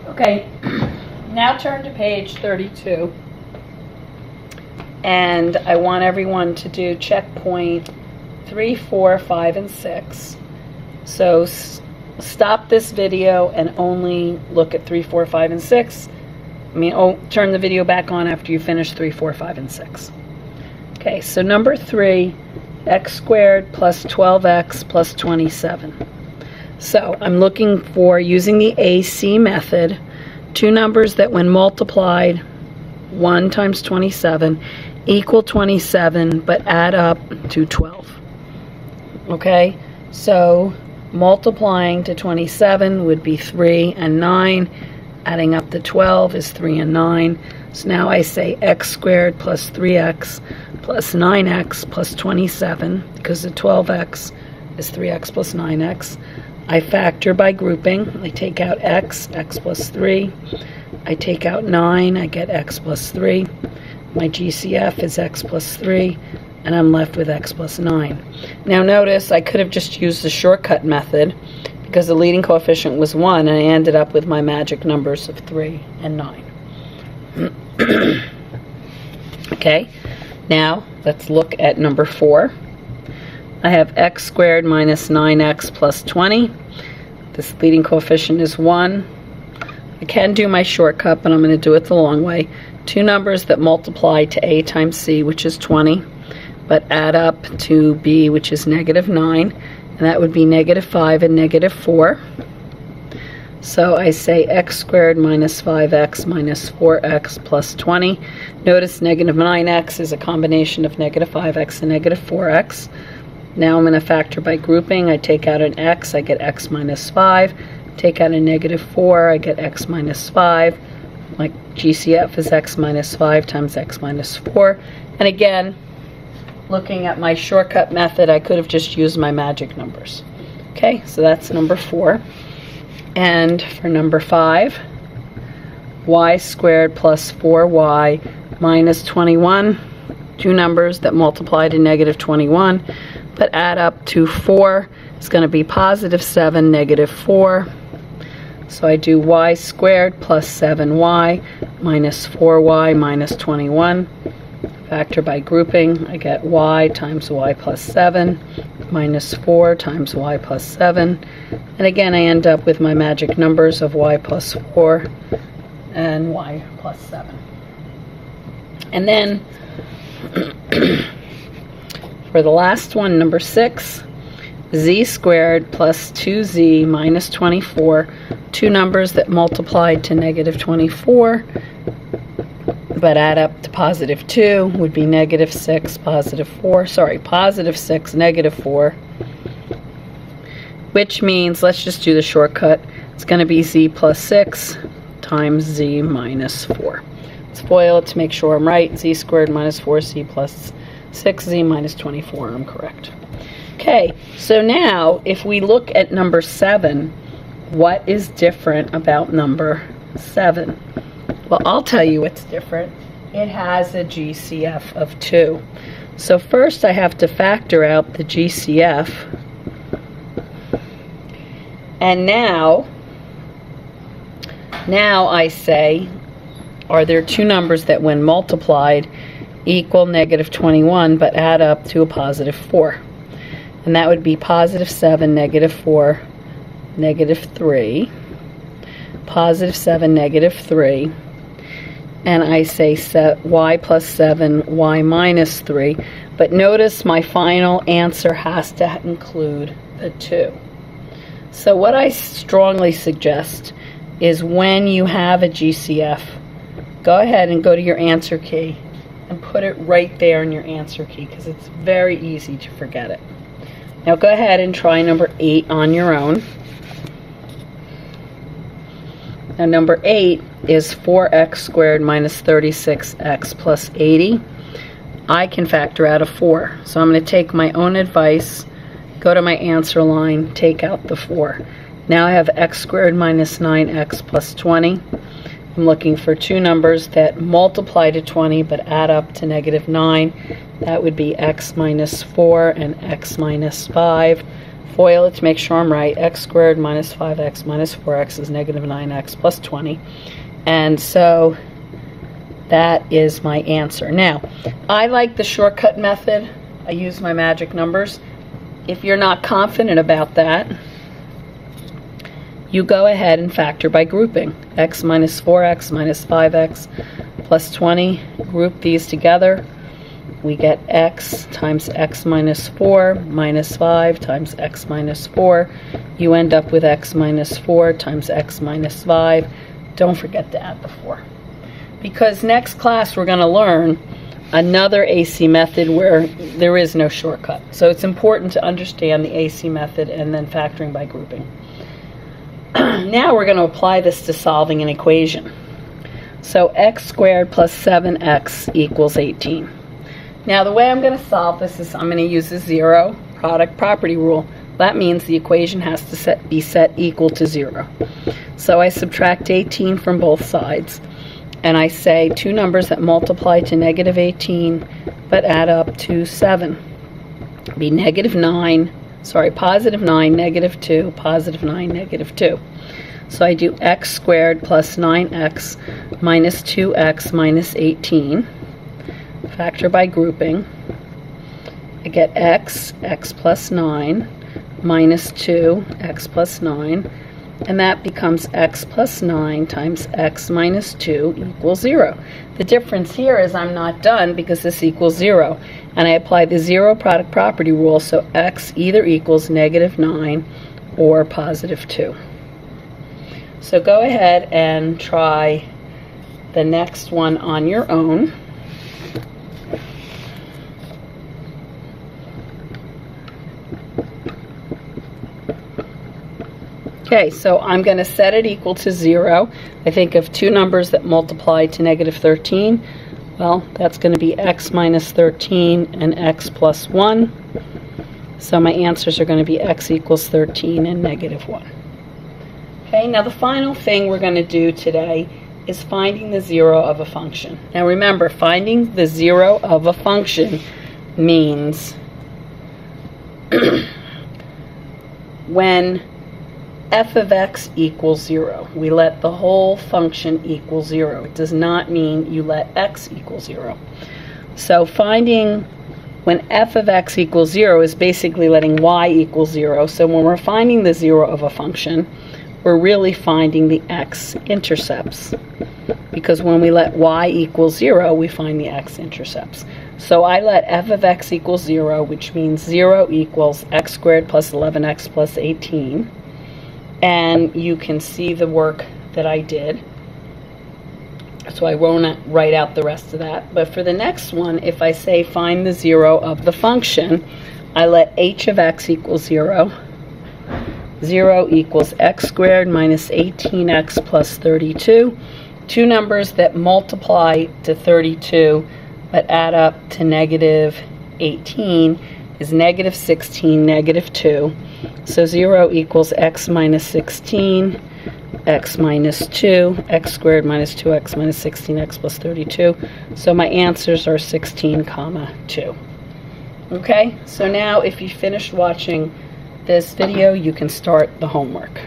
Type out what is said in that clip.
Okay, now turn to page 32. And I want everyone to do checkpoint 3, 4, 5, and 6. So stop this video and only look at 3, 4, 5, and 6. Turn the video back on after you finish 3, 4, 5, and 6. Okay, so number 3, x squared plus 12x plus 27. So I'm looking for, using the AC method, two numbers that when multiplied, 1 times 27, equal 27, but add up to 12. Okay, so multiplying to 27 would be 3 and 9. Adding up to 12 is 3 and 9. So now I say x squared plus 3x plus 9x plus 27, because the 12x is 3x plus 9x. I factor by grouping. I take out x plus 3. I take out 9, I get x plus 3. My GCF is x plus 3, and I'm left with x plus 9. Now notice I could have just used the shortcut method because the leading coefficient was 1, and I ended up with my magic numbers of 3 and 9. Okay, now let's look at number 4. I have x squared minus 9x plus 20. This leading coefficient is 1. I can do my shortcut, but I'm going to do it the long way. Two numbers that multiply to a times c, which is 20, but add up to b, which is negative 9, and that would be negative 5 and negative 4. So I say x squared minus 5x minus 4x plus 20. Notice negative 9x is a combination of negative 5x and negative 4x. Now I'm going to factor by grouping. I take out an x, I get x minus 5. Take out a negative 4, I get x minus 5. My GCF is x minus 5 times x minus 4. And again, looking at my shortcut method, I could have just used my magic numbers. Okay, so that's number 4. And for number 5, y squared plus 4y minus 21. Two numbers that multiply to negative 21, but add up to 4. It's going to be positive 7, negative 4. So I do y squared plus 7y minus 4y minus 21. Factor by grouping. I get y times y plus 7 minus 4 times y plus 7. And again, I end up with my magic numbers of y plus 4 and y plus 7. And then for the last one, number 6, z squared plus 2z minus 24. Two numbers that multiplied to negative 24, but add up to positive 2 would be negative 6, positive 4. Sorry, positive 6, negative 4. Which means, let's just do the shortcut. It's going to be z plus 6 times z minus 4. Let's FOIL it to make sure I'm right. Z squared minus 4z plus 6z minus 24. I'm correct. Okay, so now if we look at number 7, what is different about number 7? Well, I'll tell you what's different. It has a GCF of 2. So first I have to factor out the GCF. And now I say, are there two numbers that when multiplied equal negative 21 but add up to a positive 4? And that would be positive 7, negative 4, negative 3, positive 7, negative 3, and I say set y plus 7, y minus 3, but notice my final answer has to include the 2. So what I strongly suggest is when you have a GCF, go ahead and go to your answer key and put it right there in your answer key, because it's very easy to forget it. Now go ahead and try number 8 on your own. Now number 8 is 4x squared minus 36x plus 80. I can factor out a 4. So I'm going to take my own advice, go to my answer line, take out the 4. Now I have x squared minus 9x plus 20. I'm looking for two numbers that multiply to 20 but add up to negative 9. That would be x minus 4 and x minus 5. FOIL it to make sure I'm right. X squared minus 5x minus 4x is negative 9x plus 20. And so that is my answer. Now, I like the shortcut method. I use my magic numbers. If you're not confident about that, you go ahead and factor by grouping. X minus 4x minus 5x plus 20. Group these together. We get x times x minus 4 minus 5 times x minus 4. You end up with x minus 4 times x minus 5. Don't forget to add the 4. Because next class we're going to learn another AC method where there is no shortcut. So it's important to understand the AC method and then factoring by grouping. Now we're going to apply this to solving an equation. So x squared plus 7x equals 18. Now the way I'm going to solve this is I'm going to use the zero product property rule. That means the equation has to be set equal to 0. So I subtract 18 from both sides. And I say two numbers that multiply to negative 18 but add up to 7. Be positive 9, negative 2, positive 9, negative 2. So I do x squared plus 9x minus 2x minus 18. Factor by grouping. I get x plus 9, minus 2, x plus 9. And that becomes x plus 9 times x minus 2 equals 0. The difference here is I'm not done because this equals 0. And I apply the zero product property rule, so x either equals negative 9 or positive 2. So go ahead and try the next one on your own. Okay, so I'm going to set it equal to 0. I think of two numbers that multiply to negative 13. Well, that's going to be x minus 13 and x plus 1. So my answers are going to be x equals 13 and negative 1. Okay, now the final thing we're going to do today is finding the zero of a function. Now remember, finding the zero of a function means when f of x equals 0. We let the whole function equal 0. It does not mean you let x equal 0. So finding when f of x equals 0 is basically letting y equal 0. So when we're finding the zero of a function, we're really finding the x-intercepts. Because when we let y equal 0, we find the x-intercepts. So I let f of x equal 0, which means 0 equals x squared plus 11x plus 18. And you can see the work that I did. So I won't write out the rest of that. But for the next one, if I say find the zero of the function, I let h of x equal 0. 0 equals x squared minus 18x plus 32. Two numbers that multiply to 32 but add up to negative 18 is negative 16, negative 2. So 0 equals x minus 16, x minus 2, x squared minus 2x minus 16x plus 32. So my answers are 16, 2. Okay, so now if you finished watching this video, you can start the homework.